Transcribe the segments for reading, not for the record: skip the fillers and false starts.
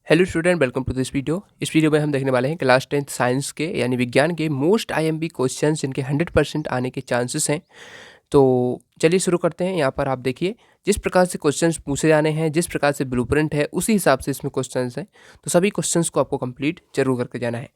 Hello student, welcome to this video. इस video में हम देखने वाले हैं क्लास 10th साइंस के यानी विज्ञान के मोस्ट आईएमपी क्वेश्चंस जिनके 100% आने के चांसेस हैं। तो चलिए शुरू करते हैं। यहाँ पर आप देखिए, जिस प्रकार से क्वेश्चंस पूछे जाने हैं, जिस प्रकार से ब्लूप्रिंट है, उसी हिसाब से इसमें क्वेश्चंस हैं। तो सभी क्वेश्चंस को आपको कंप्लीट जरूर करके जाना है।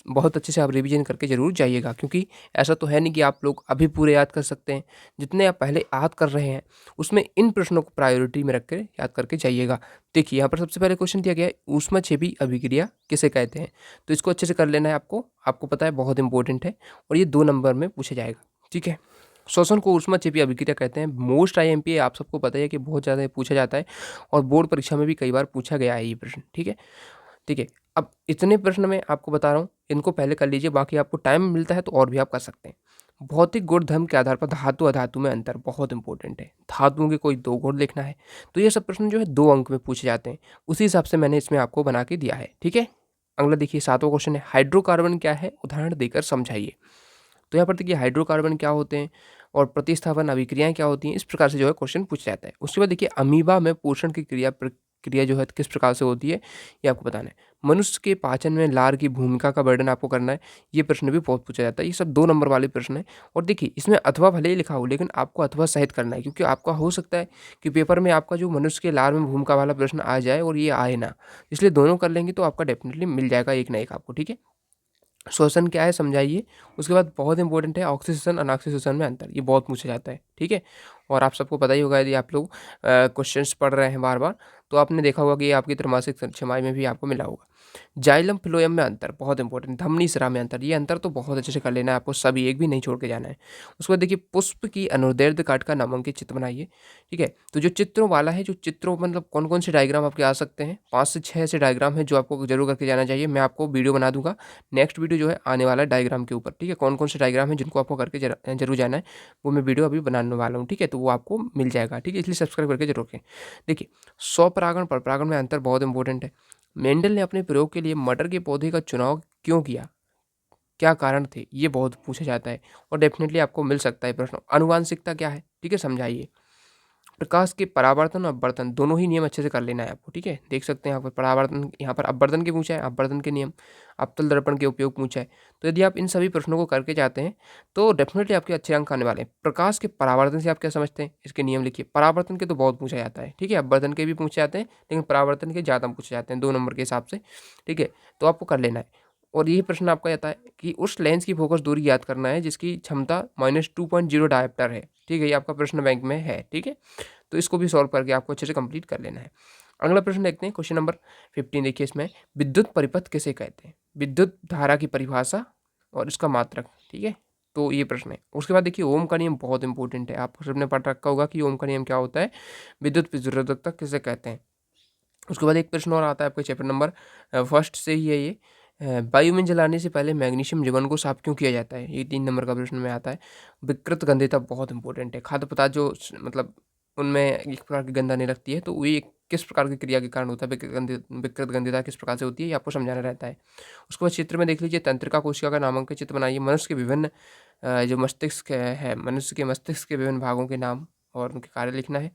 बहुत अच्छे से आप रिवीजन करके जरूर जाइएगा, क्योंकि ऐसा तो है नहीं कि आप लोग अभी पूरे याद कर सकते हैं। जितने आप पहले याद कर रहे हैं उसमें इन प्रश्नों को प्रायोरिटी में रख कर याद करके जाइएगा। देखिए, यहाँ पर सबसे पहले क्वेश्चन दिया गया है, ऊष्माक्षेपी अभिक्रिया किसे कहते हैं। तो इसको अच्छे से कर लेना है आपको पता है, बहुत इंपॉर्टेंट है और ये 2 नंबर में पूछा जाएगा। ठीक है, श्वसन को ऊष्माक्षेपी अभिक्रिया कहते हैं। मोस्ट आईएमपी आप सबको पता है कि बहुत ज़्यादा पूछा जाता है और बोर्ड परीक्षा में भी कई बार पूछा गया है ये प्रश्न। ठीक है। अब इतने प्रश्न मैं आपको बता रहा हूँ, इनको पहले कर लीजिए, बाकी आपको टाइम मिलता है तो और भी आप कर सकते हैं। भौतिक गुण धर्म के आधार पर धातु अधातु में अंतर बहुत इंपॉर्टेंट है। धातुओं के कोई 2 गुण लिखना है, तो ये सब प्रश्न जो है 2 अंक में पूछे जाते हैं। उसी हिसाब से मैंने इसमें आपको बना के दिया है। ठीक है, अगला देखिए, 7वां क्वेश्चन है, हाइड्रोकार्बन क्या है, उदाहरण देकर समझाइए। तो यहाँ पर देखिए, हाइड्रोकार्बन क्या होते हैं और प्रतिस्थापन अभिक्रियाएं क्या होती हैं, इस प्रकार से जो है क्वेश्चन पूछा जाता है। उसके बाद देखिए, अमीबा में पोषण की क्रिया जो है किस प्रकार से होती है, ये आपको बताना है। मनुष्य के पाचन में लार की भूमिका का वर्णन आपको करना है। ये प्रश्न भी बहुत पूछा जाता है। ये सब 2 नंबर वाले प्रश्न है। और देखिए, इसमें अथवा भले ही लिखा हो, लेकिन आपको अथवा सहित करना है, क्योंकि आपका हो सकता है कि पेपर में आपका जो मनुष्य के लार में भूमिका वाला प्रश्न आ जाए और ये आए ना। इसलिए दोनों कर लेंगे तो आपका डेफिनेटली मिल जाएगा एक ना एक आपको। ठीक है, श्वसन क्या है समझाइए। उसके बाद बहुत इंपॉर्टेंट है, ऑक्सीजन अनऑक्सीजन में अंतर, ये बहुत पूछा जाता है। ठीक है, और आप सबको पता ही होगा, यदि आप लोग क्वेश्चंस पढ़ रहे हैं बार बार, तो आपने देखा होगा कि ये आपकी त्रैमासिक छमाही में भी आपको मिला होगा। जाइलम फ्लोएम में अंतर बहुत इंपॉर्टेंट, धमनी सिरा में अंतर, ये अंतर तो बहुत अच्छे से कर लेना है आपको, सभी एक भी नहीं छोड़ के जाना है। उसके बाद देखिए, पुष्प की अनुदैर्ध्य काट का नामांकित चित्र बनाइए। ठीक है, तो जो चित्रों वाला है, जो चित्रों मतलब कौन कौन से डायग्राम आपके आ सकते हैं, 5 से 6 ऐसे डायग्राम है जो आपको जरूर करके जाना चाहिए। मैं आपको वीडियो बना दूंगा, नेक्स्ट वीडियो जो है आने वाला है डायग्राम के ऊपर। ठीक है, कौन कौन से डायग्राम है जिनको आपको करके जरूर जाना है, वो मैं वीडियो अभी बनाने वाला हूँ। ठीक है, तो वो आपको मिल जाएगा। ठीक है, इसलिए सब्सक्राइब करके जरूर रखें। देखिए, स्वपरागण परपरागण में अंतर बहुत इंपॉर्टेंट है। मेंडल ने अपने प्रयोग के लिए मटर के पौधे का चुनाव क्यों किया, क्या कारण थे, ये बहुत पूछा जाता है और डेफिनेटली आपको मिल सकता है प्रश्न। आनुवांशिकता क्या है, ठीक है, समझाइए। प्रकाश के परावर्तन और अपवर्तन दोनों ही नियम अच्छे से कर लेना है आपको। ठीक है, देख सकते हैं यहाँ पर परावर्तन, यहाँ पर अपवर्तन के पूछा है, अपवर्तन के नियम, अवतल दर्पण के उपयोग पूछा है। तो यदि आप इन सभी प्रश्नों को करके जाते हैं तो डेफिनेटली आपके अच्छे अंक आने वाले हैं। प्रकाश के परावर्तन से आप क्या समझते हैं, इसके नियम लिखिए। परावर्तन के तो बहुत पूछा जाता है। ठीक है, अपवर्तन के भी पूछे जाते हैं, लेकिन परावर्तन के ज़्यादा पूछे जाते हैं 2 नंबर के हिसाब से। ठीक है, तो आपको कर लेना है। और यही प्रश्न आपका आता है कि उस लेंस की फोकस दूरी याद करना है जिसकी क्षमता -2.0 डायोप्टर है। ठीक है, ये आपका प्रश्न बैंक में है। ठीक है, तो इसको भी सॉल्व करके आपको अच्छे से कंप्लीट कर लेना है। अगला प्रश्न देखते हैं, क्वेश्चन नंबर 15। देखिए, इसमें विद्युत परिपथ किसे कहते हैं, विद्युत धारा की परिभाषा और इसका मात्रक। ठीक है, तो ये प्रश्न है। उसके बाद देखिए, ओम का नियम बहुत इंपॉर्टेंट है, आप सबने पढ़ रखा होगा कि ओम का नियम क्या होता है, विद्युत प्रतिरोधकता किसे कहते हैं। उसके बाद एक प्रश्न और आता है आपके चैप्टर नंबर फर्स्ट से ही है ये, वायु में जलाने से पहले मैग्नीशियम जीवन को साफ क्यों किया जाता है, ये 3 नंबर का प्रश्न में आता है। विकृत गंधेता बहुत इंपॉर्टेंट है, खाद्य पदार्थ जो मतलब उनमें एक प्रकार की गंध आने लगती है, तो वो ये किस प्रकार की क्रिया के कारण होता है, विकृत गंधेता किस प्रकार से होती है, ये आपको समझाना रहता है। उसके बाद चित्र में देख लीजिए, तंत्रिका कोशिका का नामांकित चित्र बनाइए। मनुष्य के विभिन्न जो मस्तिष्क है, मनुष्य के मस्तिष्क के विभिन्न भागों के नाम और उनके कार्य लिखना है।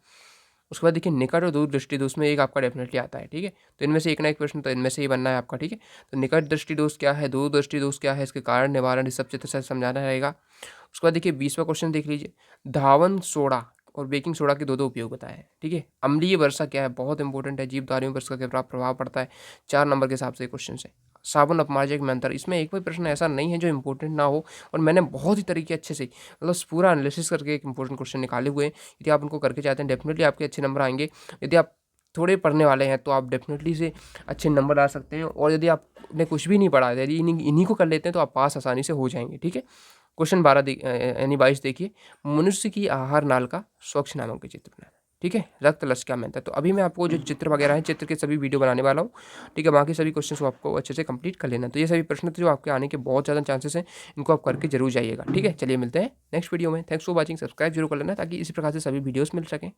उसके बाद देखिए, निकट और दूर दृष्टि दोष में एक आपका डेफिनेटली आता है। ठीक है, तो इनमें से एक ना एक प्रश्न तो इनमें से ही बनना है आपका। ठीक है, तो निकट दृष्टि दोष क्या है, दूर दृष्टि दोष क्या है, इसके कारण निवारण, इस सब चित्र से समझाना रहेगा। उसके बाद देखिए, 20वां क्वेश्चन देख लीजिए, धावन सोडा और बेकिंग सोडा के 2 उपयोग बताए हैं। ठीक है, अम्लीय वर्षा क्या है, बहुत इंपॉर्टेंट है, जीवधारियों पर इसका क्या प्रभाव पड़ता है, 4 नंबर के हिसाब से क्वेश्चन है। साबुन अपमार्जक में अंतर, इसमें एक भी प्रश्न ऐसा नहीं है जो इंपॉर्टेंट ना हो, और मैंने बहुत ही तरीके अच्छे से मतलब पूरा एनालिसिस करके एक इंपॉर्टेंट क्वेश्चन निकाले हुए हैं। यदि आप उनको करके जाते हैं डेफिनेटली आपके अच्छे नंबर आएंगे। यदि आप थोड़े पढ़ने वाले हैं तो आप डेफिनेटली से अच्छे नंबर ला सकते हैं, और यदि आपने कुछ भी नहीं पढ़ा है, यदि इन्हीं को कर लेते हैं तो आप पास आसानी से हो जाएंगे। ठीक है, क्वेश्चन 12 यानी 22 देखिए, मनुष्य की आहार नाल का स्वच्छ नामक के चित्र बनाना। ठीक है, रक्त लसिका में अंतर, तो अभी मैं आपको जो चित्र वगैरह है, चित्र के सभी वीडियो बनाने वाला हूँ। ठीक है, बाकी सभी क्वेश्चन को आपको अच्छे से कंप्लीट कर लेना। तो ये सभी प्रश्न थे जो आपके आने के बहुत ज़्यादा चांसेस हैं, इनको आप करके जरूर जाइएगा। ठीक है, चलिए मिलते हैं नेक्स्ट वीडियो में। थैंक्स फॉर वॉचिंग, सब्सक्राइब जरूर कर लेना ताकि इसी प्रकार से सभी वीडियोस मिल सकें।